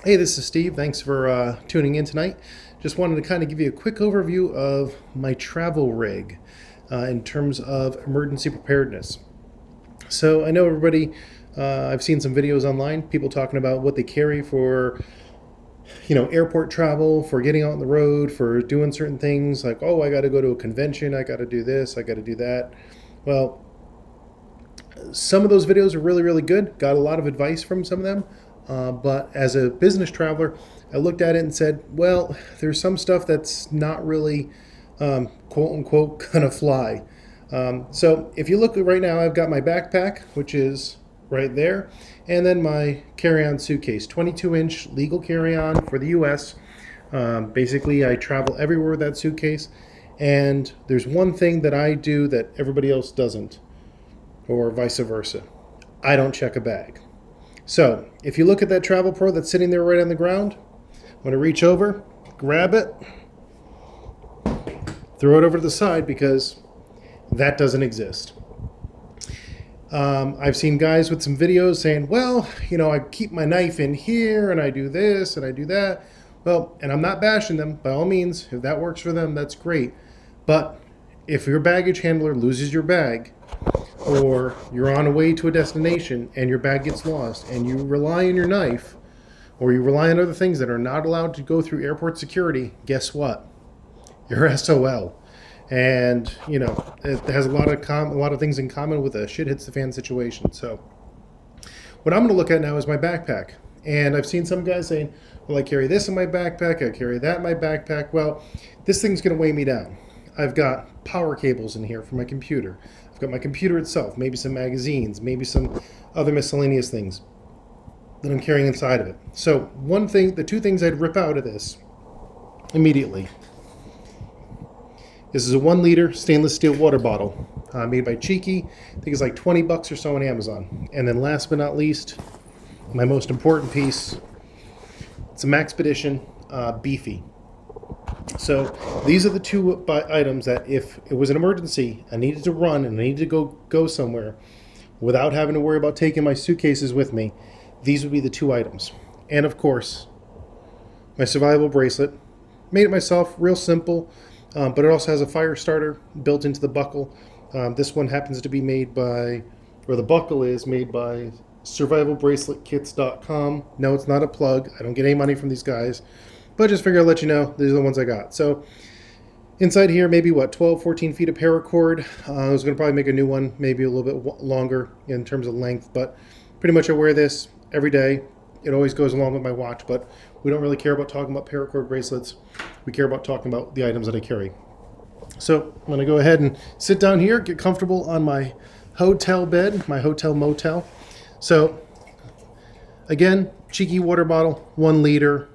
Hey, this is Steve. Thanks for tuning in tonight. Just wanted to kind of give you a quick overview of my travel rig in terms of emergency preparedness. So I know everybody, I've seen some videos online, people talking about what they carry for, airport travel, for getting out on the road, for doing certain things like, oh, I got to go to a convention, I got to do this, I got to do that. Well, some of those videos are really, really good. Got a lot of advice from some of them. But as a business traveler, I looked at it and said, well, there's some stuff that's not really quote unquote gonna fly. So if you look right now, I've got my backpack, which is right there, and then my carry-on suitcase, 22-inch legal carry-on for the U.S. Basically, I travel everywhere with that suitcase, and there's one thing that I do that everybody else doesn't, or vice versa. I don't check a bag. So if you look at that Travel Pro that's sitting there right on the ground, I'm going to reach over, grab it, throw it over to the side because that doesn't exist. I've seen guys with some videos saying, well, I keep my knife in here and I do this and I do that. Well, and I'm not bashing them. By all means, if that works for them, that's great. But if your baggage handler loses your bag, or you're on a way to a destination and your bag gets lost and you rely on your knife or you rely on other things that are not allowed to go through airport security, guess what? You're SOL. And, it has a lot of things in common with a shit hits the fan situation. So what I'm going to look at now is my backpack. And I've seen some guys saying, well, I carry this in my backpack, I carry that in my backpack. Well, this thing's going to weigh me down. I've got power cables in here for my computer. I've got my computer itself, maybe some magazines, maybe some other miscellaneous things that I'm carrying inside of it. So the two things I'd rip out of this immediately. This is a 1 liter stainless steel water bottle made by Cheeky. I think it's like $20 or so on Amazon. And then last but not least, my most important piece, it's a Maxpedition Beefy. So these are the two items that if it was an emergency, I needed to run and I needed to go somewhere without having to worry about taking my suitcases with me, these would be the two items. And of course, my survival bracelet. Made it myself, real simple, but it also has a fire starter built into the buckle. This one happens to be made by, or the buckle is made by survivalbraceletkits.com. No, it's not a plug. I don't get any money from these guys. But just figure I'll let you know, these are the ones I got. So inside here, maybe 12, 14 feet of paracord. I was going to probably make a new one, maybe a little bit longer in terms of length. But pretty much I wear this every day. It always goes along with my watch. But we don't really care about talking about paracord bracelets. We care about talking about the items that I carry. So I'm going to go ahead and sit down here, get comfortable on my hotel bed, my hotel motel. So again, Cheeky water bottle, 1 liter.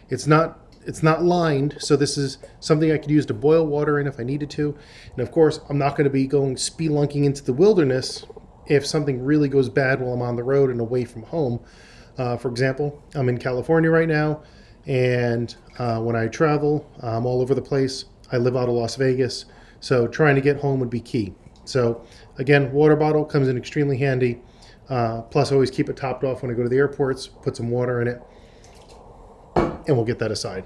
It's not lined, so this is something I could use to boil water in if I needed to. And of course, I'm not going to be going spelunking into the wilderness if something really goes bad while I'm on the road and away from home. For example, I'm in California right now, and when I travel, I'm all over the place. I live out of Las Vegas, so trying to get home would be key. So again, water bottle comes in extremely handy. Plus, I always keep it topped off when I go to the airports, put some water in it, and we'll get that aside.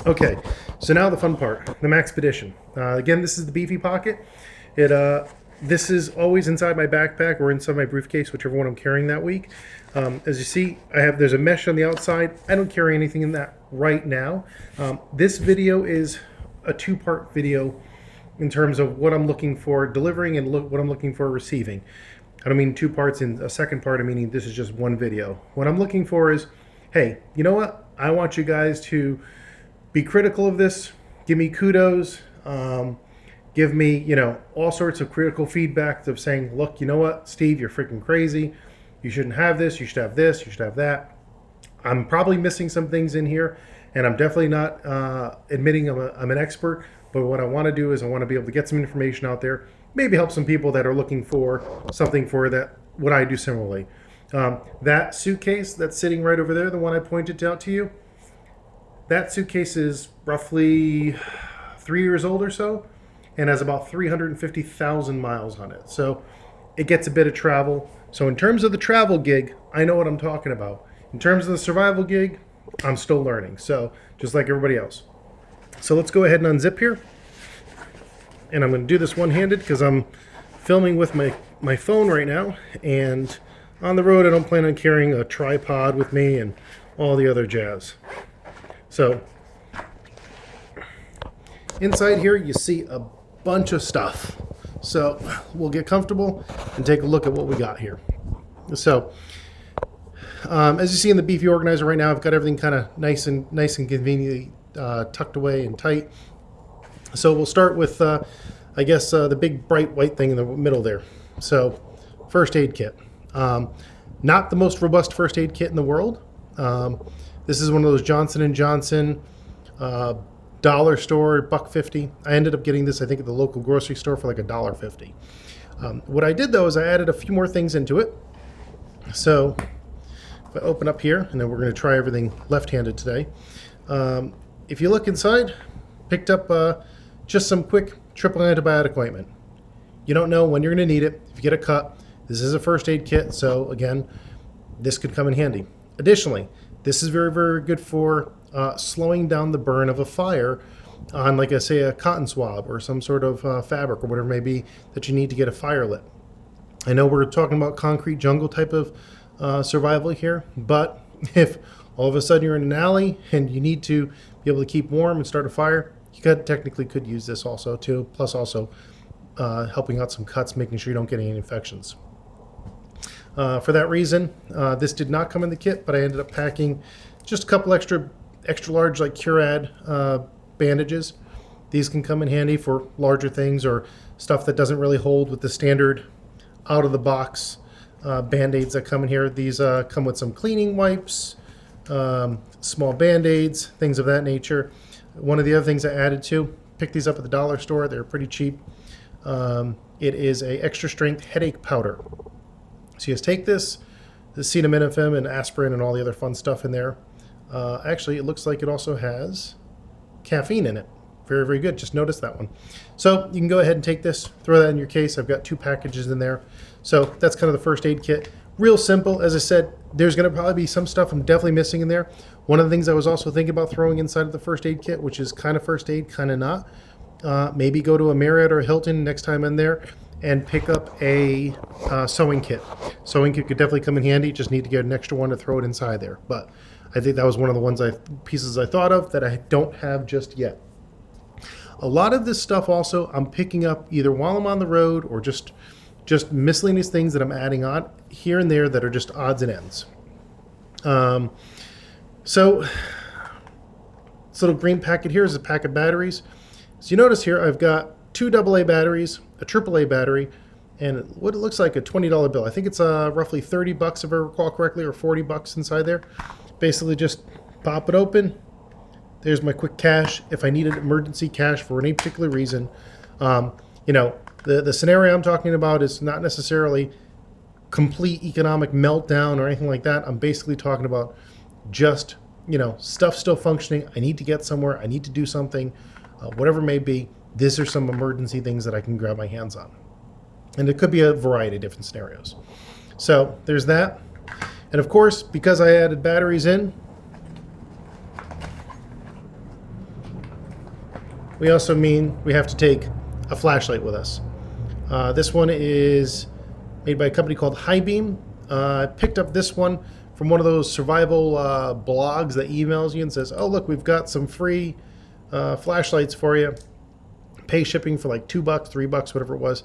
Okay, so now the fun part, the Maxpedition. Again, this is the Beefy Pocket. This is always inside my backpack or inside my briefcase, whichever one I'm carrying that week. As you see, there's a mesh on the outside. I don't carry anything in that right now. This video is a two-part video in terms of what I'm looking for delivering and what I'm looking for receiving. I don't mean two parts. In a second part, I mean this is just one video. What I'm looking for is, hey, you know what? I want you guys to be critical of this. Give me kudos. Give me, all sorts of critical feedback of saying, look, you know what, Steve, you're freaking crazy. You shouldn't have this. You should have this. You should have that. I'm probably missing some things in here, and I'm definitely not admitting I'm an expert. But what I want to do is I want to be able to get some information out there, maybe help some people that are looking for something for that, what I do similarly. That suitcase that's sitting right over there, the one I pointed out to you, that suitcase is roughly 3 years old or so and has about 350,000 miles on it. So it gets a bit of travel. So in terms of the travel gig, I know what I'm talking about. In terms of the survival gig, I'm still learning, so just like everybody else. So let's go ahead and unzip here. And I'm going to do this one-handed because I'm filming with my phone right now, and on the road I don't plan on carrying a tripod with me and all the other jazz. So inside here you see a bunch of stuff. So we'll get comfortable and take a look at what we got here. So as you see in the beefy organizer right now, I've got everything kind of nice and conveniently tucked away and tight. So we'll start with I guess the big bright white thing in the middle there. So first aid kit. Not the most robust first aid kit in the world. This is one of those Johnson & Johnson dollar store, $1.50. I ended up getting this, I think, at the local grocery store for like $1.50. What I did though is I added a few more things into it. So if I open up here, and then we're going to try everything left-handed today. If you look inside, picked up just some quick triple antibiotic ointment. You don't know when you're going to need it. If you get a cut, this is a first aid kit, so again, this could come in handy. Additionally, this is very, very good for slowing down the burn of a fire on, like I say, a cotton swab or some sort of fabric or whatever it may be that you need to get a fire lit. I know we're talking about concrete jungle type of survival here, but if all of a sudden you're in an alley and you need to be able to keep warm and start a fire, you technically could use this also too, plus also helping out some cuts, making sure you don't get any infections. For that reason, this did not come in the kit, but I ended up packing just a couple extra large like Curad bandages. These can come in handy for larger things or stuff that doesn't really hold with the standard out of the box band-aids that come in here. These come with some cleaning wipes, small band-aids, things of that nature. One of the other things I added to, picked these up at the dollar store. They're pretty cheap. It is a extra strength headache powder. So you just take this, the acetaminophen and aspirin and all the other fun stuff in there. Actually, it looks like it also has caffeine in it. Very, very good. Just noticed that one. So you can go ahead and take this, throw that in your case. I've got 2 packages in there. So that's kind of the first aid kit. Real simple. As I said, there's going to probably be some stuff I'm definitely missing in there. One of the things I was also thinking about throwing inside of the first aid kit, which is kind of first aid, kind of not. Maybe go to a Marriott or a Hilton next time in there and pick up a sewing kit. Sewing kit could definitely come in handy. Just need to get an extra one to throw it inside there. But I think that was one of the pieces I thought of that I don't have just yet. A lot of this stuff also I'm picking up either while I'm on the road or just miscellaneous things that I'm adding on here and there that are just odds and ends. So this little green packet here is a pack of batteries. So you notice here I've got 2 AA batteries, a AAA battery, and what it looks like a $20 bill. I think it's roughly $30 if I recall correctly, or $40 inside there. Basically just pop it open. There's my quick cash if I needed emergency cash for any particular reason. You know, the scenario I'm talking about is not necessarily complete economic meltdown or anything like that. I'm basically talking about just, you know, stuff still functioning. I need to get somewhere. I need to do something, whatever it may be. These are some emergency things that I can grab my hands on. And it could be a variety of different scenarios. So there's that. And of course, because I added batteries in, we also mean we have to take a flashlight with us. This one is made by a company called Highbeam. I picked up this one from one of those survival blogs that emails you and says, oh, look, we've got some free flashlights for you. Pay shipping for like $2, $3, whatever it was.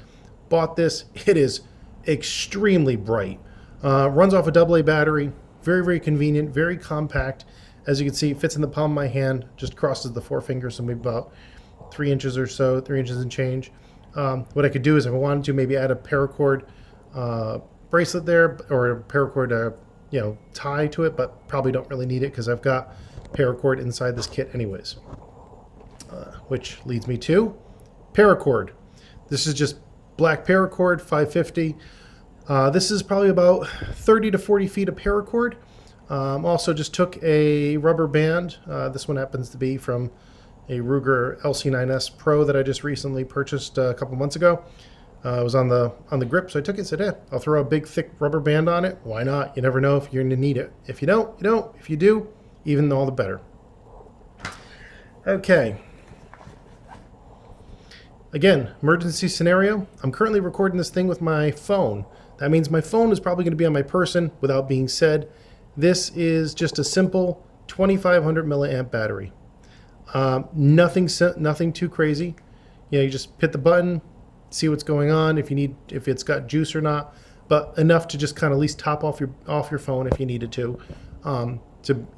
Bought this. It is extremely bright. Runs off a AA battery. Very, very convenient, very compact. As you can see, it fits in the palm of my hand, just crosses the forefinger, so maybe about 3 inches or so, 3 inches and change. What I could do is if I wanted to maybe add a paracord bracelet there or a paracord tie to it, but probably don't really need it because I've got paracord inside this kit anyways. Which leads me to paracord. This is just black paracord, 550. This is probably about 30 to 40 feet of paracord. Also just took a rubber band. This one happens to be from a Ruger LC9S Pro that I just recently purchased a couple months ago. It was on the grip, so I took it and said, I'll throw a big thick rubber band on it. Why not? You never know if you're going to need it. If you don't, you don't. If you do, even all the better. Okay. Again, emergency scenario. I'm currently recording this thing with my phone. That means my phone is probably going to be on my person without being said. This is just a simple 2500 milliamp battery. Nothing too crazy. You just hit the button, see what's going on, if it's got juice or not, but enough to just kind of at least top off your phone if you needed to.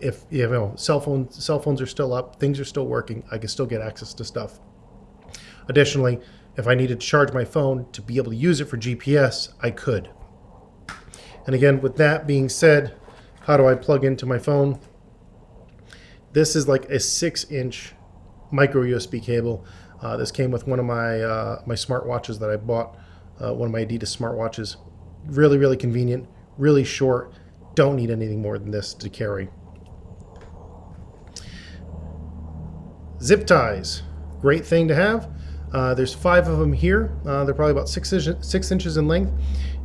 If cell phones are still up, things are still working, I can still get access to stuff. Additionally, if I needed to charge my phone to be able to use it for GPS, I could. And again, with that being said, how do I plug into my phone? This is like a 6-inch micro USB cable. This came with one of my smartwatches that I bought, one of my Adidas smartwatches. Really, really convenient, really short. Don't need anything more than this to carry. Zip ties, great thing to have. There's 5 of them here. They're probably about 6 inches in length.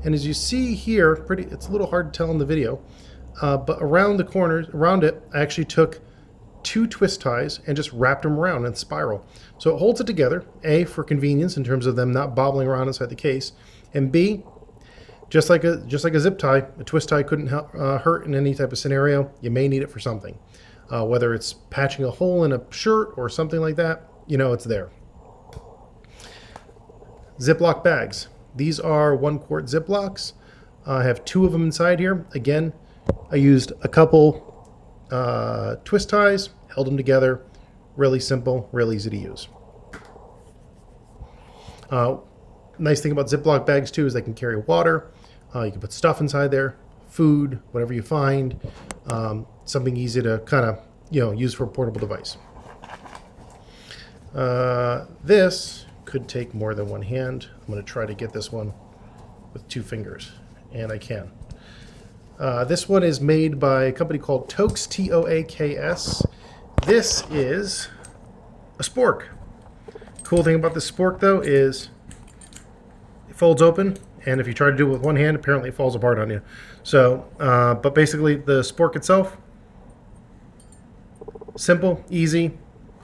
And as you see here, it's a little hard to tell in the video, but around the corners, around it, I actually took 2 twist ties and just wrapped them around in spiral. So it holds it together, A, for convenience in terms of them not bobbling around inside the case, and B, just like a zip tie, a twist tie couldn't hurt in any type of scenario. You may need it for something, whether it's patching a hole in a shirt or something like that, it's there. Ziploc bags. These are 1-quart Ziplocs. I have 2 of them inside here. Again, I used a couple twist ties, held them together. Really simple, real easy to use. Nice thing about Ziploc bags too is they can carry water. You can put stuff inside there, food, whatever you find. Something easy to kind of use for a portable device. This could take more than one hand. I'm going to try to get this one with 2 fingers, and I can. This one is made by a company called Toaks, T-O-A-K-S. This is a spork. Cool thing about this spork, though, is it folds open, and if you try to do it with one hand, apparently it falls apart on you. So, but basically, the spork itself, simple, easy,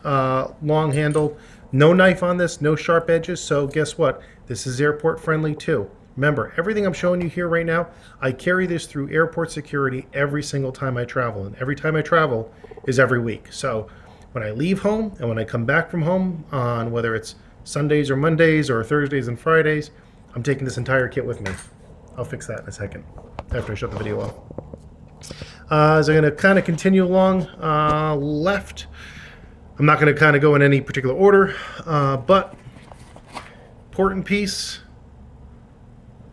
long handle. No knife on this, no sharp edges, so guess what? This is airport friendly too. Remember, everything I'm showing you here right now, I carry this through airport security every single time I travel, and every time I travel is every week. So when I leave home and when I come back from home on whether it's Sundays or Mondays or Thursdays and Fridays, I'm taking this entire kit with me. I'll fix that in a second after I shut the video off. So I'm going to kind of continue along left. I'm not going to kind of go in any particular order, but important piece,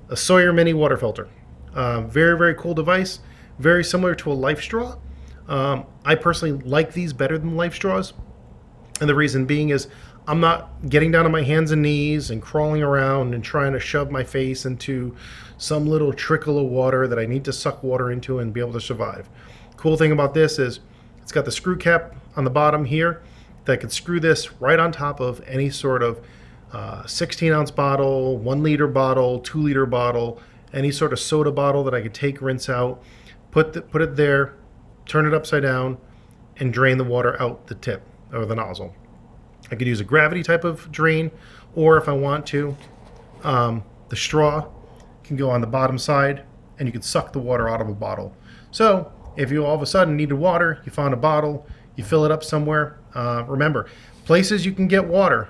a Sawyer Mini water filter. Very, very cool device. Very similar to a Life Straw. I personally like these better than Life Straws. And the reason being is I'm not getting down on my hands and knees and crawling around and trying to shove my face into some little trickle of water that I need to suck water into and be able to survive. Cool thing about this is it's got the screw cap on the bottom here that could screw this right on top of any sort of 16-ounce bottle, 1-liter bottle, 2-liter bottle, any sort of soda bottle that I could take, rinse out, put it there, turn it upside down, and drain the water out the tip or the nozzle. I could use a gravity type of drain, or if I want to, the straw can go on the bottom side, and you can suck the water out of a bottle. So if you all of a sudden needed water, you found a bottle, you fill it up somewhere. Remember, places you can get water.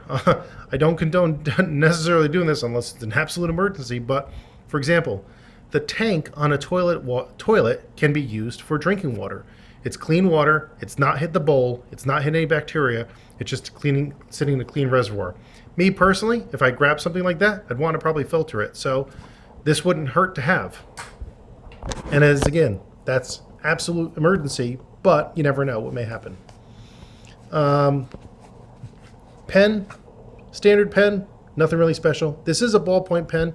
I don't condone necessarily doing this unless it's an absolute emergency, but for example, the tank on a toilet can be used for drinking water. It's clean water, it's not hit the bowl, it's not hit any bacteria, it's just sitting in a clean reservoir. Me personally, if I grab something like that, I'd want to probably filter it, so this wouldn't hurt to have. And as again, that's absolute emergency, but you never know what may happen. Pen, standard pen, nothing really special. This is a ballpoint pen.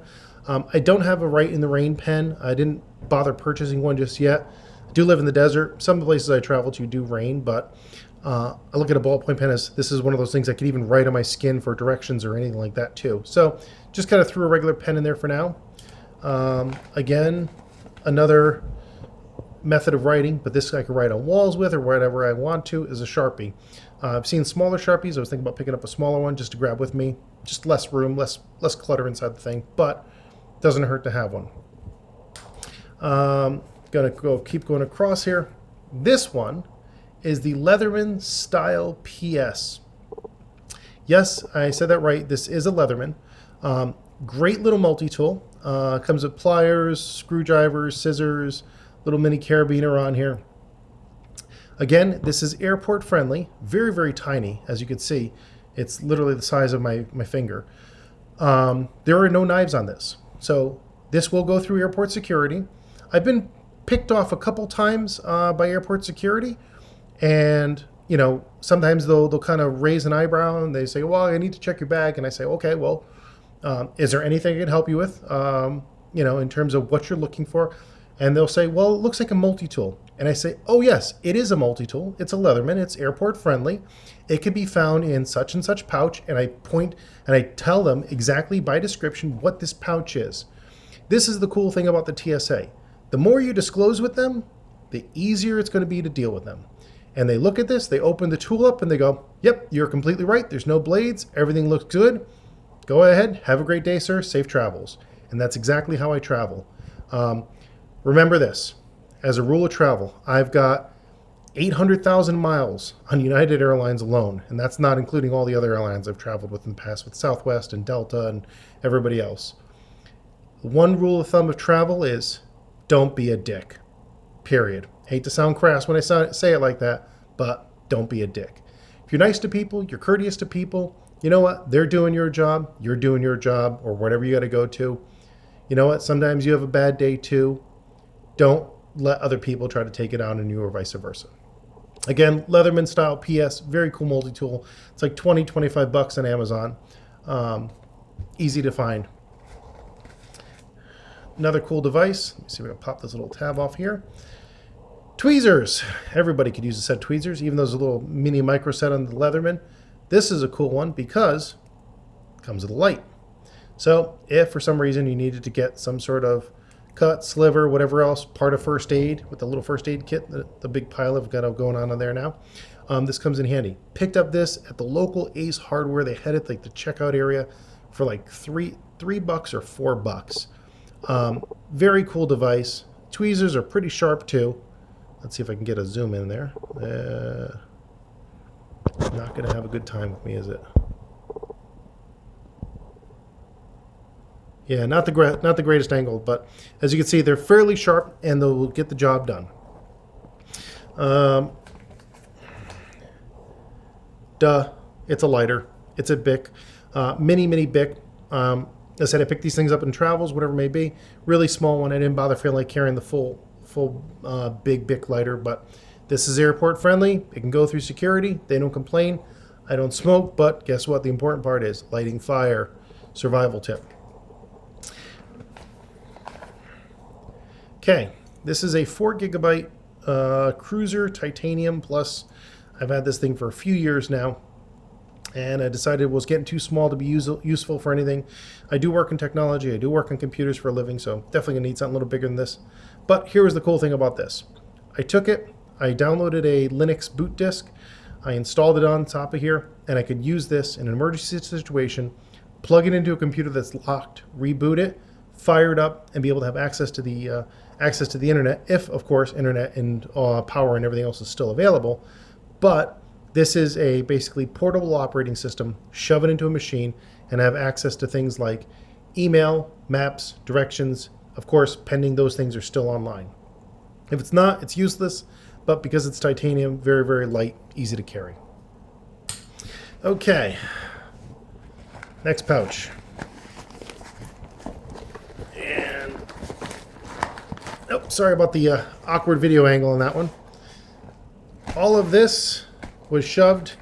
I don't have a Write in the Rain pen. I didn't bother purchasing one just yet. I do live in the desert. Some places I travel to do rain, but I look at a ballpoint pen as this is one of those things I could even write on my skin for directions or anything like that too. So just kind of threw a regular pen in there for now. Again, another method of writing, but this I can write on walls with or whatever I want to, is a Sharpie. I've seen smaller Sharpies. I was thinking about picking up a smaller one just to grab with me. Just less room, less clutter inside the thing, but doesn't hurt to have one. Gonna keep going across here. This one is the Leatherman Style PS. Yes, I said that right. This is a Leatherman. Great little multi-tool. Comes with pliers, screwdrivers, scissors, little mini carabiner on here. Again, this is airport friendly, very, very tiny. As you can see, it's literally the size of my finger. There are no knives on this. So this will go through airport security. I've been picked off a couple times by airport security, and you know, sometimes they'll kind of raise an eyebrow and they say, well, I need to check your bag. And I say, okay, well, is there anything I can help you with, you know, in terms of what you're looking for? And they'll say, well, it looks like a multi-tool. And I say, oh, yes, it is a multi-tool. It's a Leatherman. It's airport friendly. It can be found in such and such pouch. And I point and I tell them exactly by description what this pouch is. This is the cool thing about the TSA. The more you disclose with them, the easier it's going to be to deal with them. And they look at this, they open the tool up and they go, yep, you're completely right. There's no blades. Everything looks good. Go ahead. Have a great day, sir. Safe travels. And that's exactly how I travel. Remember this, as a rule of travel, I've got 800,000 miles on United Airlines alone, and that's not including all the other airlines I've traveled with in the past with Southwest and Delta and everybody else. One rule of thumb of travel is don't be a dick, period. Hate to sound crass when I say it like that, but don't be a dick. If you're nice to people, you're courteous to people, you know what? They're doing your job, you're doing your job, or whatever you got to go to. You know what? Sometimes you have a bad day too. Don't let other people try to take it out on you or vice versa. Again, Leatherman Style PS, very cool multi-tool. It's like 20, 25 bucks on Amazon. Easy to find. Another cool device. Let me see if I can pop this little tab off here. Tweezers. Everybody could use a set of tweezers, even though there's a little mini micro set on the Leatherman. This is a cool one because it comes with a light. So if for some reason you needed to get some sort of cut, sliver, whatever else, part of first aid with the little first aid kit, the big pile of got going on there now. This comes in handy. Picked up this at the local Ace Hardware. They had it like the checkout area for like $3 or $4. Very cool device. Tweezers are pretty sharp too. Let's see if I can get a zoom in there. Not going to have a good time with me, is it? Yeah, not the greatest angle, but as you can see, they're fairly sharp and they'll get the job done. It's a lighter. It's a Bic, mini Bic. I said I picked these things up in travels, whatever it may be. Really small one. I didn't bother feeling like carrying the full big Bic lighter, but this is airport friendly. It can go through security. They don't complain. I don't smoke, but guess what? The important part is lighting fire, survival tip. Okay, this is a 4 gigabyte Cruiser Titanium Plus. I've had this thing for a few years now, and I decided it was getting too small to be useful for anything. I do work in technology. I do work on computers for a living, so definitely going to need something a little bigger than this. But here was the cool thing about this. I took it, I downloaded a Linux boot disk, I installed it on top of here, and I could use this in an emergency situation, plug it into a computer that's locked, reboot it, fire it up, and be able to have access to the internet, if, of course, internet and power and everything else is still available. But this is a basically portable operating system, shove it into a machine, and have access to things like email, maps, directions, of course, pending those things are still online. If it's not, it's useless, but because it's titanium, very, very light, easy to carry. Okay, next pouch. Oh, sorry about the awkward video angle on that one. All of this was shoved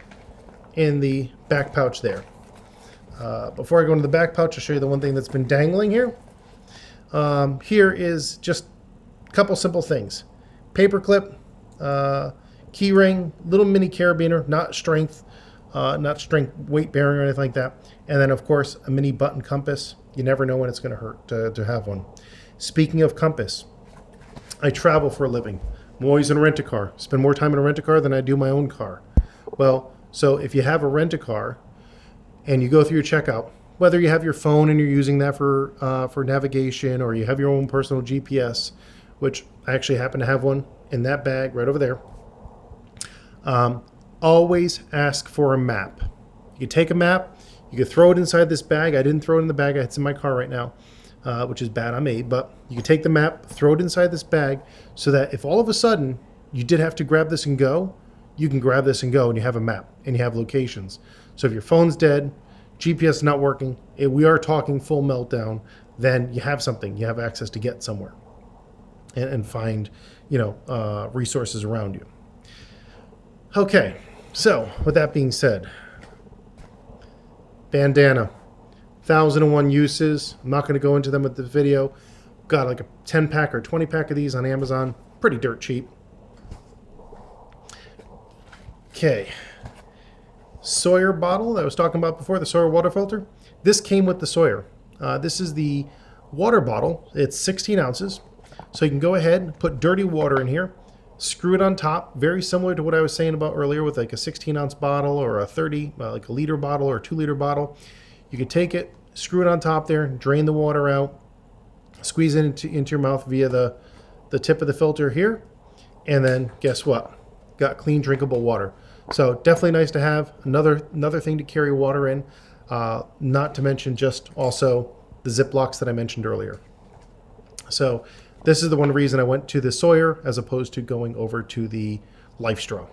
in the back pouch there. Before I go into the back pouch, I'll show you the one thing that's been dangling here. Here is just a couple simple things. Paper clip. key ring, little mini carabiner, not strength weight bearing or anything like that. And then of course a mini button compass. You never know when it's going to hurt to have one. Speaking of compass, I travel for a living. I'm always in a rent-a-car. Spend more time in a rent-a-car than I do my own car. Well, so if you have a rent-a-car and you go through your checkout, whether you have your phone and you're using that for navigation, or you have your own personal GPS, which I actually happen to have one in that bag right over there, always ask for a map. You can take a map, you can throw it inside this bag. I didn't throw it in the bag, it's in my car right now, which is bad on me, but you can take the map, throw it inside this bag, so that if all of a sudden you did have to grab this and go, you can grab this and go, and you have a map, and you have locations. So if your phone's dead, GPS is not working, we are talking full meltdown, then you have something, you have access to get somewhere and find, resources around you. Okay, so with that being said, bandana, 1,001 uses. I'm not going to go into them with the video. Got like a 10 pack or 20 pack of these on Amazon, pretty dirt cheap. Okay, Sawyer bottle that I was talking about before, the Sawyer water filter. This came with the Sawyer. This is the water bottle. It's 16 ounces. So you can go ahead and put dirty water in here, screw it on top, very similar to what I was saying about earlier with like a 16-ounce bottle or a 30, like a liter bottle or a 2-liter bottle. You could take it, screw it on top there, drain the water out, squeeze it into your mouth via the tip of the filter here, and then guess what? Got clean, drinkable water. So definitely nice to have. Another thing to carry water in, not to mention just also the Ziplocs that I mentioned earlier. So this is the one reason I went to the Sawyer as opposed to going over to the LifeStraw.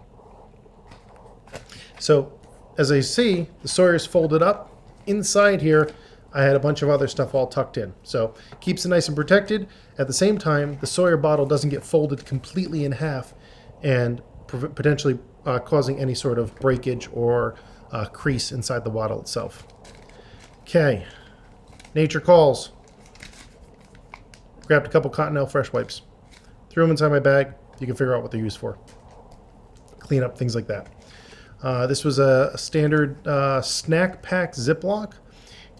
So as I see, the Sawyer's folded up. Inside here, I had a bunch of other stuff all tucked in. So keeps it nice and protected. At the same time, the Sawyer bottle doesn't get folded completely in half and potentially causing any sort of breakage or crease inside the bottle itself. Okay, Nature Calls. Grabbed a couple Cottonelle fresh wipes. Threw them inside my bag. You can figure out what they're used for. Clean up, things like that. This was a standard snack pack Ziploc.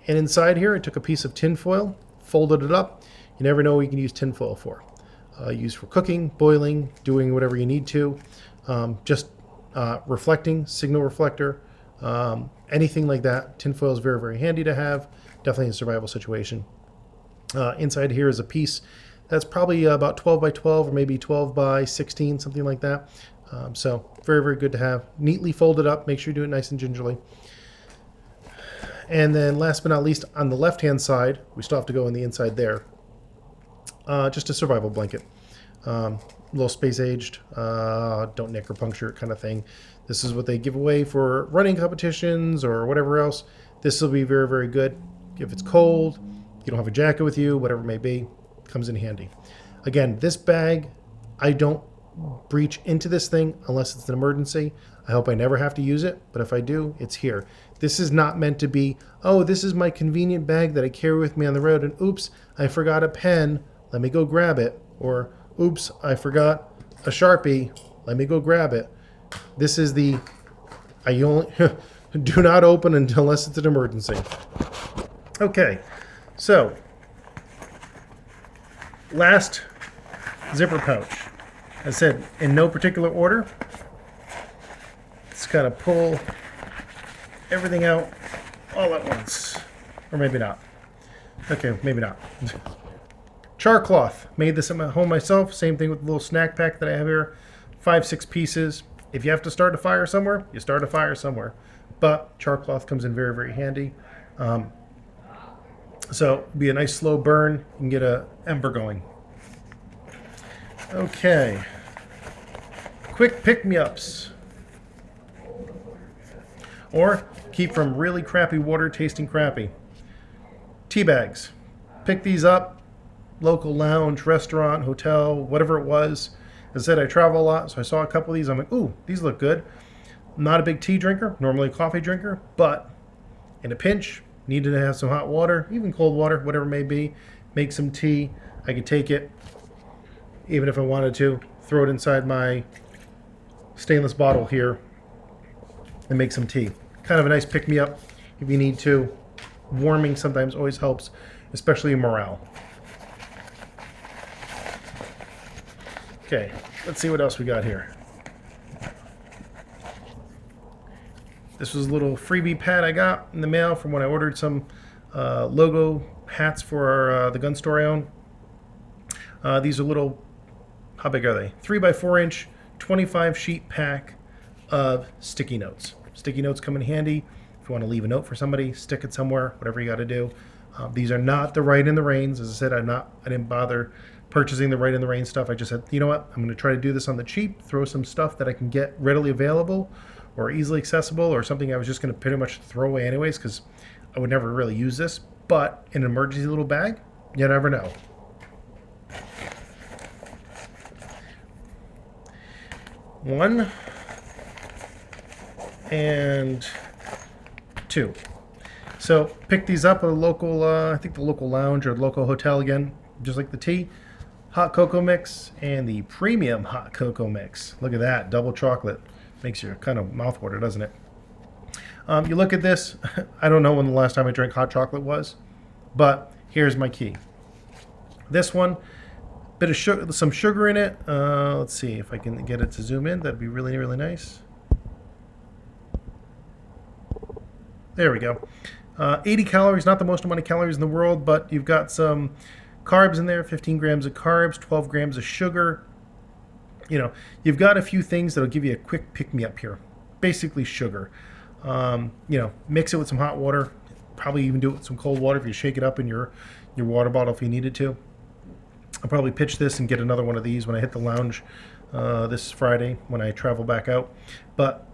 And inside here, I took a piece of tin foil, folded it up. You never know what you can use tin foil for. Used for cooking, boiling, doing whatever you need to. Just reflecting, signal reflector, anything like that. Tin foil is very, very handy to have. Definitely in a survival situation. Inside here is a piece that's probably about 12 by 12 or maybe 12 by 16, something like that. So very, very good to have. Neatly folded up. Make sure you do it nice and gingerly. And then last but not least, on the left-hand side, we still have to go on the inside there, just a survival blanket. A little space-aged, don't nick or puncture kind of thing. This is what they give away for running competitions or whatever else. This will be very, very good. If it's cold, you don't have a jacket with you, whatever it may be, comes in handy. Again, this bag, I don't breach into this thing unless it's an emergency. I hope I never have to use it, but if I do, it's here. This is not meant to be, oh, this is my convenient bag that I carry with me on the road, and oops, I forgot a pen, let me go grab it. Or, oops, I forgot a Sharpie, let me go grab it. This is the, I only, do not open unless it's an emergency. Okay, so, last zipper pouch. I said, in no particular order. Just kind of pull everything out all at once. Or maybe not. Okay, maybe not. Char cloth. Made this at my home myself. Same thing with the little snack pack that I have here. 5-6 pieces. If you have to start a fire somewhere, you start a fire somewhere. But char cloth comes in very, very handy. So it'll be a nice slow burn. You can get an ember going. Okay. Quick pick-me-ups. Or keep from really crappy water tasting crappy. Tea bags. Pick these up. Local lounge, restaurant, hotel, whatever it was. As I said, I travel a lot, so I saw a couple of these. I'm like, ooh, these look good. I'm not a big tea drinker, normally a coffee drinker, but in a pinch, needed to have some hot water, even cold water, whatever it may be. Make some tea. I could take it, even if I wanted to, throw it inside my stainless bottle here and make some tea. Kind of a nice pick-me-up if you need to. Warming sometimes always helps, especially morale. Okay, let's see what else we got here. This was a little freebie pad I got in the mail from when I ordered some logo hats for the gun store I own. These are little, how big are they? 3x4 inch, 25 sheet pack of sticky notes. Sticky notes come in handy if you want to leave a note for somebody, stick it somewhere, whatever you got to do. These are not the Write in the Rains. As I said, I didn't bother purchasing the Write in the Rain stuff. I just said, you know what, I'm going to try to do this on the cheap, throw some stuff that I can get readily available or easily accessible, or something I was just going to pretty much throw away anyways because I would never really use this. But in an emergency little bag, you never know. One and two. So pick these up at a local, I think the local lounge or local hotel again, just like the tea. Hot cocoa mix and the premium hot cocoa mix. Look at that, double chocolate. Makes your kind of mouth water, doesn't it? You look at this, I don't know when the last time I drank hot chocolate was, but here's my key. This one, bit of sugar, some sugar in it. Let's see if I can get it to zoom in. That'd be really, really nice. There we go. 80 calories, not the most amount of calories in the world, but you've got some carbs in there, 15 grams of carbs, 12 grams of sugar. You know, you've got a few things that'll give you a quick pick-me-up here. Basically sugar. You know, mix it with some hot water. Probably even do it with some cold water if you shake it up in your water bottle if you needed to. I'll probably pitch this and get another one of these when I hit the lounge this Friday when I travel back out. But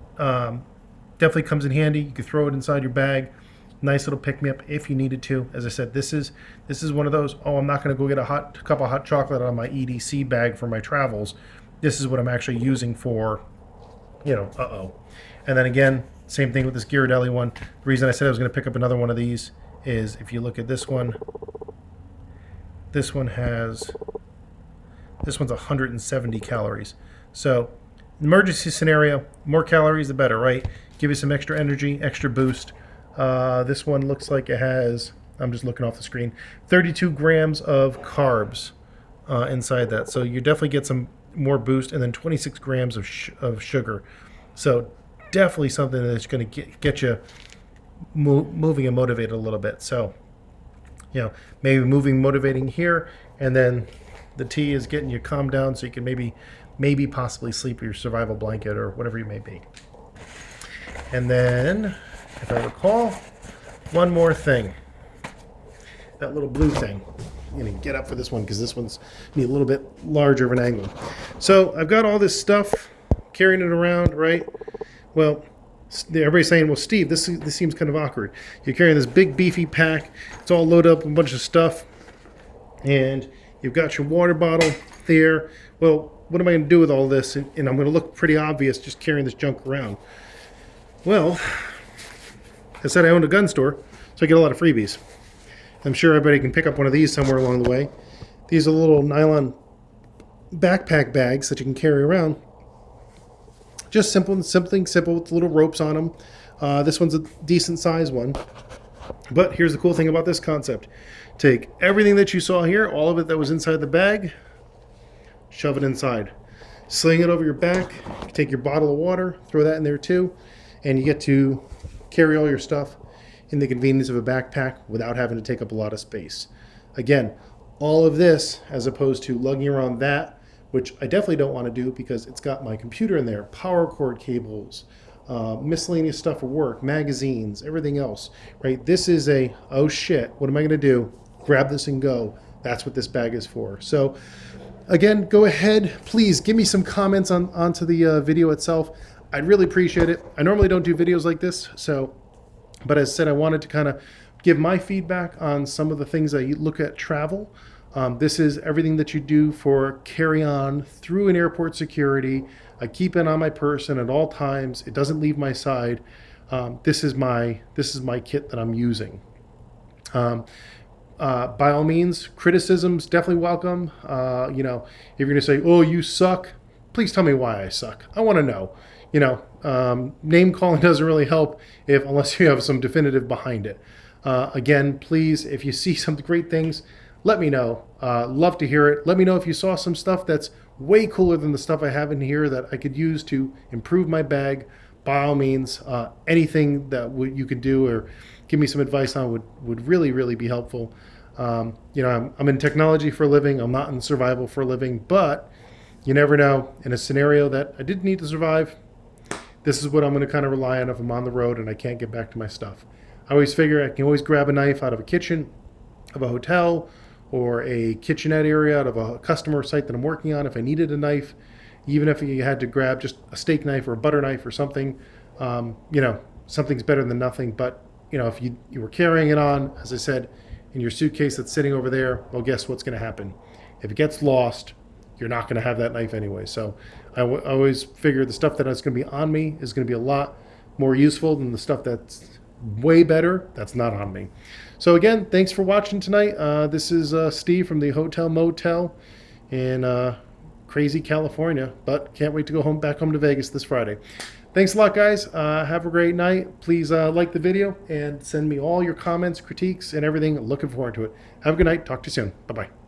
definitely comes in handy. You can throw it inside your bag. Nice little pick-me-up if you needed to. As I said, this is one of those, oh, I'm not going to go get a cup of hot chocolate on my EDC bag for my travels. This is what I'm actually using for, you know, And then again, same thing with this Ghirardelli one. The reason I said I was going to pick up another one of these is if you look at this one, this one's 170 calories. So emergency scenario, more calories the better, right? Give you some extra energy, extra boost. This one looks like it has, I'm just looking off the screen, 32 grams of carbs inside that. So you definitely get some more boost, and then 26 grams of sugar. So definitely something that's going to get you moving and motivated a little bit. So, you know, maybe moving, motivating here, and then the tea is getting you calmed down so you can maybe possibly sleep with your survival blanket or whatever you may be. And then, if I recall, one more thing. That little blue thing. I'm going to get up for this one because this one's need a little bit larger of an angle. So I've got all this stuff, carrying it around, right? Well, everybody's saying, well, Steve, this seems kind of awkward. You're carrying this big beefy pack. It's all loaded up with a bunch of stuff. And you've got your water bottle there. Well, what am I going to do with all this? And I'm going to look pretty obvious just carrying this junk around. Well, I said I owned a gun store, so I get a lot of freebies. I'm sure everybody can pick up one of these somewhere along the way. These are little nylon backpack bags that you can carry around. Just something simple with little ropes on them. This one's a decent size one. But here's the cool thing about this concept. Take everything that you saw here, all of it that was inside the bag, shove it inside. Sling it over your back, take your bottle of water, throw that in there too, and you get to carry all your stuff in the convenience of a backpack without having to take up a lot of space. Again, all of this as opposed to lugging around that, which I definitely don't want to do because it's got my computer in there, power cord cables, miscellaneous stuff for work, magazines, everything else, right? This is a, oh shit, what am I going to do? Grab this and go. That's what this bag is for. So again, go ahead, please give me some comments onto the video itself. I'd really appreciate it. I normally don't do videos like this, but as I said, I wanted to kind of give my feedback on some of the things that you look at travel. This is everything that you do for carry-on through an airport security. I keep it on my person at all times. It doesn't leave my side. This is my kit that I'm using. By all means, criticisms definitely welcome. You know, if you're going to say, "Oh, you suck," please tell me why I suck. I want to know. Name calling doesn't really help unless you have some definitive behind it. Again, please, if you see some great things, let me know. Love to hear it. Let me know if you saw some stuff that's way cooler than the stuff I have in here that I could use to improve my bag. By all means, anything that you could do or give me some advice on would really, really be helpful. I'm in technology for a living. I'm not in survival for a living, but you never know. In a scenario that I did need to survive, this is what I'm going to kind of rely on if I'm on the road and I can't get back to my stuff. I always figure I can always grab a knife out of a kitchen, of a hotel, or a kitchenette area out of a customer site that I'm working on if I needed a knife. Even if you had to grab just a steak knife or a butter knife or something, something's better than nothing. But, if you were carrying it on, as I said, in your suitcase that's sitting over there, well, guess what's going to happen? If it gets lost, you're not going to have that knife anyway. So I always figure the stuff that's going to be on me is going to be a lot more useful than the stuff that's way better that's not on me. So again, thanks for watching tonight. This is Steve from the Hotel Motel in crazy California, but can't wait to go back home to Vegas this Friday. Thanks a lot, guys. Have a great night. Please like the video and send me all your comments, critiques, and everything. Looking forward to it. Have a good night. Talk to you soon. Bye-bye.